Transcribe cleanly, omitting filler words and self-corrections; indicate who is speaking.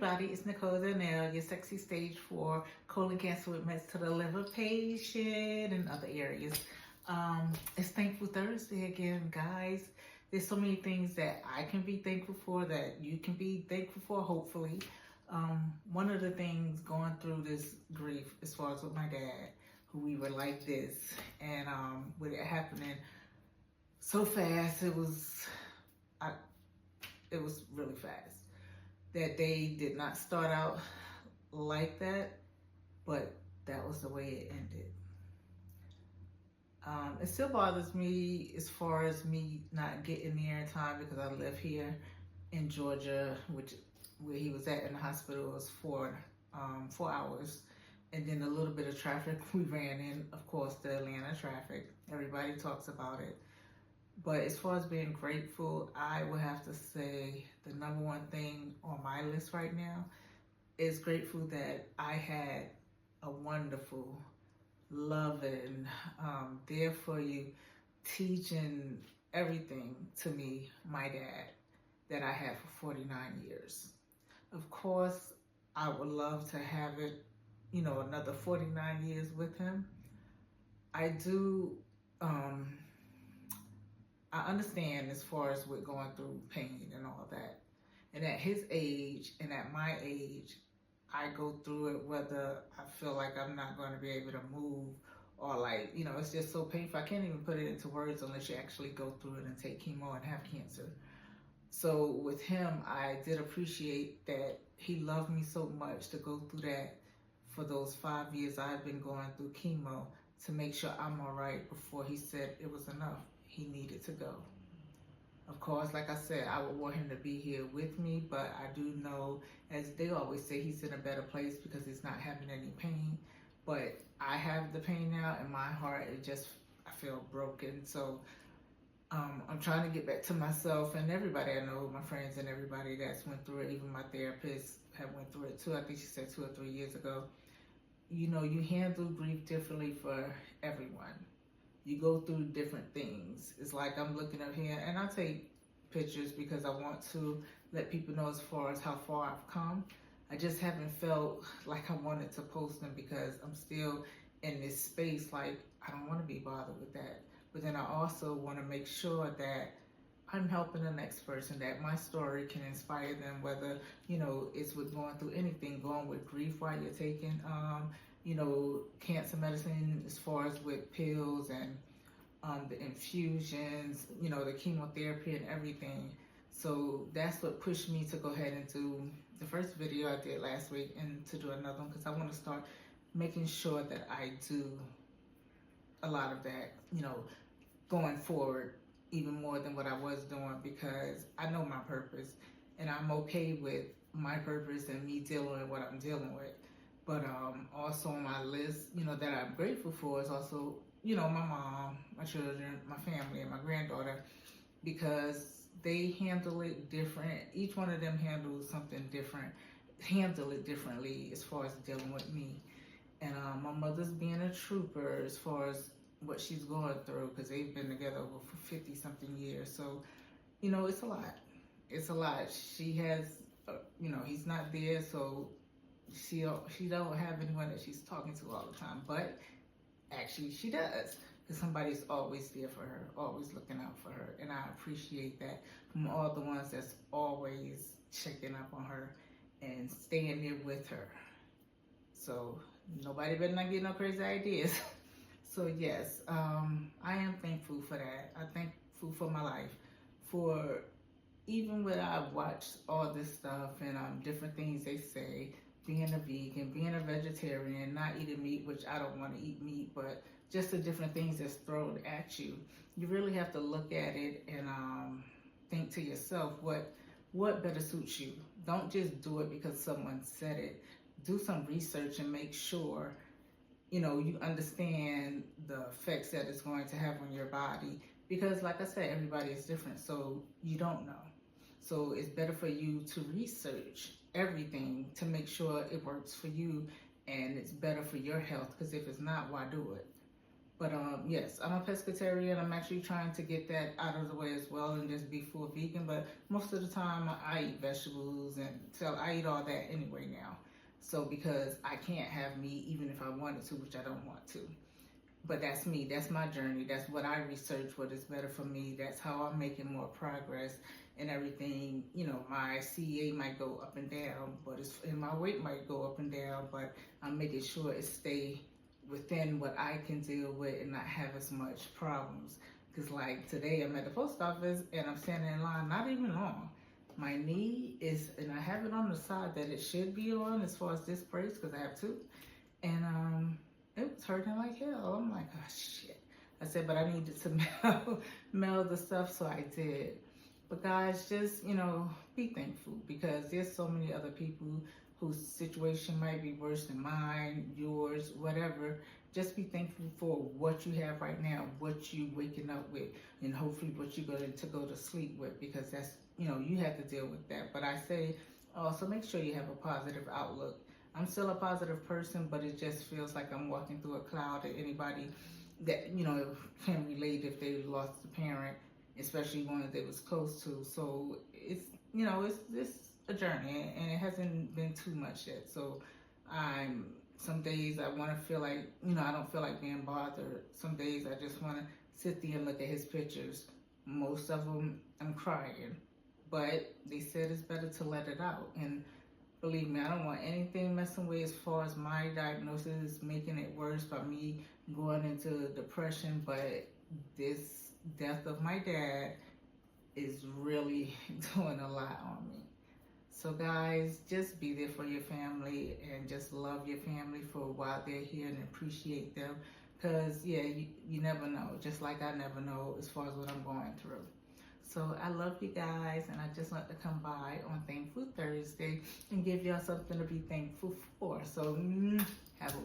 Speaker 1: everybody, it's Nicole Danell, your sexy stage 4 colon cancer with meds to the liver patient and other areas. It's Thankful Thursday again, guys. There's so many things that I can be thankful for that you can be thankful for, hopefully. One of the things going through this grief as far as with my dad, who we were like this, and with it happening so fast, it was really fast. That day did not start out like that, but that was the way it ended. It still bothers me as far as me not getting there in time because I live here in Georgia, where he was at in the hospital was 4 hours, and then a little bit of traffic we ran in, of course, the Atlanta traffic. Everybody talks about it. But as far as being grateful, I would have to say the number one thing on my list right now is grateful that I had a wonderful, loving, there for you, teaching everything to me, my dad, that I had for 49 years. Of course, I would love to have it, another 49 years with him. I do, I understand as far as we're going through pain and all that. And at his age and at my age, I go through it whether I feel like I'm not going to be able to move or it's just so painful. I can't even put it into words unless you actually go through it and take chemo and have cancer. So with him, I did appreciate that he loved me so much to go through that for those 5 years I've been going through chemo to make sure I'm all right before he said it was enough. He needed to go. Of course, like I said, I would want him to be here with me, but I do know, as they always say, he's in a better place because he's not having any pain. But I have the pain now in my heart. I feel broken. So I'm trying to get back to myself and everybody I know, my friends and everybody that's went through it. Even my therapist have went through it too. I think she said 2 or 3 years ago. You handle grief differently for everyone. You go through different things. It's like I'm looking up here and I take pictures because I want to let people know as far as how far I've come. I just haven't felt like I wanted to post them because I'm still in this space like I don't want to be bothered with that. But then I also want to make sure that I'm helping the next person, that my story can inspire them, whether, it's with going through anything, going with grief while you're taking, cancer medicine as far as with pills and the infusions, the chemotherapy and everything. So that's what pushed me to go ahead and do the first video I did last week and to do another one because I want to start making sure that I do a lot of that, going forward even more than what I was doing because I know my purpose and I'm okay with my purpose and me dealing with what I'm dealing with. But also on my list, that I'm grateful for is also, my mom, my children, my family, and my granddaughter, because they handle it different. Each one of them handles something different, handle it differently as far as dealing with me. And my mother's being a trooper as far as what she's going through because they've been together over for 50-something years. So, it's a lot. It's a lot. She has, he's not there, so she don't have anyone that she's talking to all the time, but actually she does because somebody's always there for her, always looking out for her, and I appreciate that from all the ones that's always checking up on her and staying there with her. So nobody better not get no crazy ideas. So yes, I am thankful for that. I'm thankful for my life, for even when I've watched all this stuff and different things they say, being a vegan, being a vegetarian, not eating meat, which I don't want to eat meat, but just the different things that's thrown at you. You really have to look at it and think to yourself, what better suits you? Don't just do it because someone said it. Do some research and make sure, you understand the effects that it's going to have on your body. Because like I said, everybody is different, so you don't know. So it's better for you to research everything to make sure it works for you and it's better for your health, because if it's not, why do it? But yes, I'm a pescatarian. I'm actually trying to get that out of the way as well and just be full vegan. But most of the time, I eat vegetables and so I eat all that anyway now. So because I can't have meat even if I wanted to, which I don't want to. But that's me. That's my journey. That's what I research. What is better for me. That's how I'm making more progress and everything. You know, my CA might go up and down, but and my weight might go up and down. But I'm making sure it stay within what I can deal with and not have as much problems. Because like today, I'm at the post office and I'm standing in line, not even long. My knee is, and I have it on the side that it should be on as far as this brace because I have two, and it was hurting like hell. I'm like, oh shit. I said, but I needed to mail the stuff, so I did. But guys, just, be thankful because there's so many other people whose situation might be worse than mine, yours, whatever. Just be thankful for what you have right now, what you waking up with, and hopefully what you're going to go to sleep with because that's, you have to deal with that. But I say also make sure you have a positive outlook. I'm still a positive person, but it just feels like I'm walking through a cloud. And anybody that, can relate if they lost a parent, especially one that they was close to. So it's, it's a journey and it hasn't been too much yet. So some days I want to feel like, I don't feel like being bothered. Some days I just want to sit there and look at his pictures. Most of them I'm crying, but they said it's better to let it out. And believe me, I don't want anything messing with as far as my diagnosis, making it worse by me going into depression. But this death of my dad is really doing a lot on me. So guys, just be there for your family and just love your family for while they're here and appreciate them. Because, yeah, you never know. Just like I never know as far as what I'm going through. So I love you guys, and I just want to come by on Thankful Thursday and give y'all something to be thankful for. So have a